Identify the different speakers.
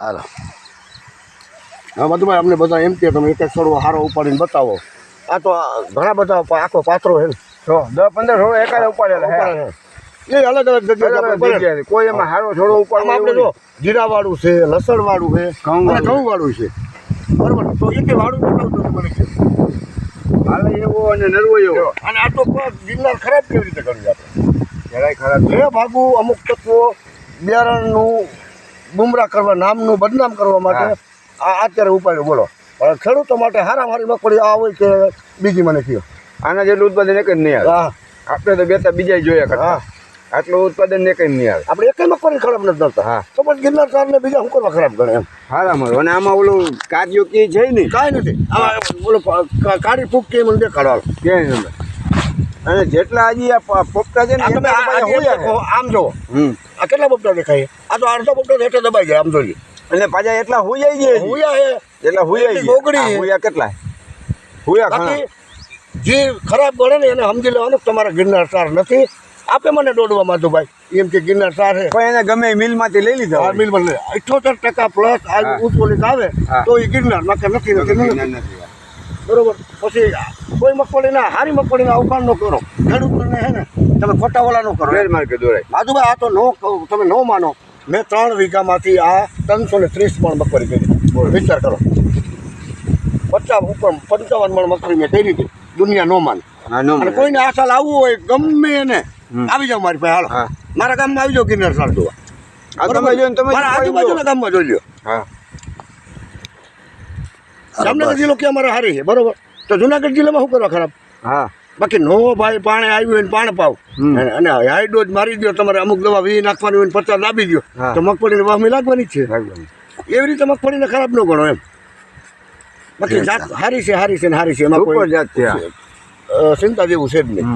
Speaker 1: હાલો હા મધુભાઈ અમને બધા એમ કે તમે એક એક છોડવો સારો ઉપાડીને બતાવો. આ તો ઘણા બધા આખો પાત્રો છે ને
Speaker 2: 10-15 છોડો એકાદ ઉપાડેલા
Speaker 1: એ અલગ અલગ જગ્યાએ
Speaker 2: કોઈ એમાં હારો છોડો ઉપાડવા
Speaker 1: આપણે જો જીરાવાળું છે, લસણવાળું છે, ઘઉંવાળું છે, બરાબર. તો એક વાળું બતાવતો મને કે
Speaker 2: હાલે એવો અને નરવો એવો.
Speaker 1: અને આ તો ગિરનાર ખરાબ કેવી રીતે કર્યું આપણે?
Speaker 2: જરાય ખરાબ
Speaker 1: બે ભાગું અમુક તત્વો બિયારણનું ગુમરાહ કરવા, નામનું બદનામ કરવા માટે આ અત્યારે ઉપાડ્યું. બોલો પણ ખેડૂતો માટે હારામારી મગફળી આ હોય કે બીજી મને કયો
Speaker 2: આના જેટલું ઉત્પાદન એક જ નહીં આવે.
Speaker 1: હા
Speaker 2: આપણે તો બેતા બીજા જોયા કરતા. આટલું ઉત્પાદન એક જ નહીં આવે.
Speaker 1: આપણે એક મગફળી ખરાબ નથી કરતા.
Speaker 2: હા
Speaker 1: તો પણ ગિરનાર સારને બીજા શું કરવા ખરાબ ગણે એમ?
Speaker 2: હારામાં. અને આમાં ઓલું કાર્યો કે છે નહીં,
Speaker 1: કાંઈ નથી. આમાં બોલો કાળી ફૂક કે મને દેખાડો
Speaker 2: ક્યાંય નહીં. અને જેટલા હજી આ પોપટા છે ને
Speaker 1: તમે આમ જુઓ આ કેટલા પોપટા દેખાય? આ તો અડધો પોપટો હેઠે દબાઈ જાય આમ જોઈએ.
Speaker 2: અને પાછા એટલા હુયાઈ જાય
Speaker 1: હુયા હે
Speaker 2: એટલા હુયાઈ
Speaker 1: એટલી ગોગડી છે.
Speaker 2: હુયા કેટલા હુયા
Speaker 1: બાકી
Speaker 2: ઘણા.
Speaker 1: જે ખરાબ ગણે ને એને સમજી લેવાનું કે તમારા ગિરનાર સાર નથી. આપે મને દોડવા માધુભાઈ એમ કે ગિરનાર સાર છે
Speaker 2: પણ એને ગમે મિલમાંથી લઈ લીધા
Speaker 1: આ મિલ બદલે 78% પ્લસ આ ઉચ્ચ આવે તો એ ગિરનાર નકે નથી બરોબર. પછી કોઈ મગફળીના હારી મગફળીના અવકાણ ન કરો. ખેડૂતોને હે ને તમે ખોટા વાળા ન કરો.
Speaker 2: માર્કે દોરાય
Speaker 1: માધુભાઈ આ તો તમે ન માનો. મેં 3 વીઘામાંથી આ 330 મણ મગફળી કરી. વિચાર કરો 50 ઉપર 55 મણ મગફળી મેં કરી હતી. દુનિયા ન માને. અને કોઈને આ સાલ આવવું હોય ગમે એને આવી જાવ મારી પાસે. હાલો મારા ગામમાં આવી જાવ ગિરનાર સાર જોવા. મારા આજુબાજુના ગામમાં જોઈ લો. જામનગર જિલ્લો કે અમારે હારી છે બરોબર. તો જુનાગઢ જિલ્લામાં શું કરવા ખરાબ?
Speaker 2: હા
Speaker 1: બાકી નો ભાઈ પાણી આવ્યું હોય ને પાણ પાવ અને હાઈ ડોઝ મારી દો. તમારે અમુક દવા 20 નાખવાની હોય ને 50 દાબી દો તો મગફળીને વાહમી લાગવાની જ છે. એવી રીતે મગફળીને ખરાબ ન ગણો એમ. બાકી જાત હારી છે ને હારી છે એમાં કોઈ ચિંતા જેવું છે જ નહીં.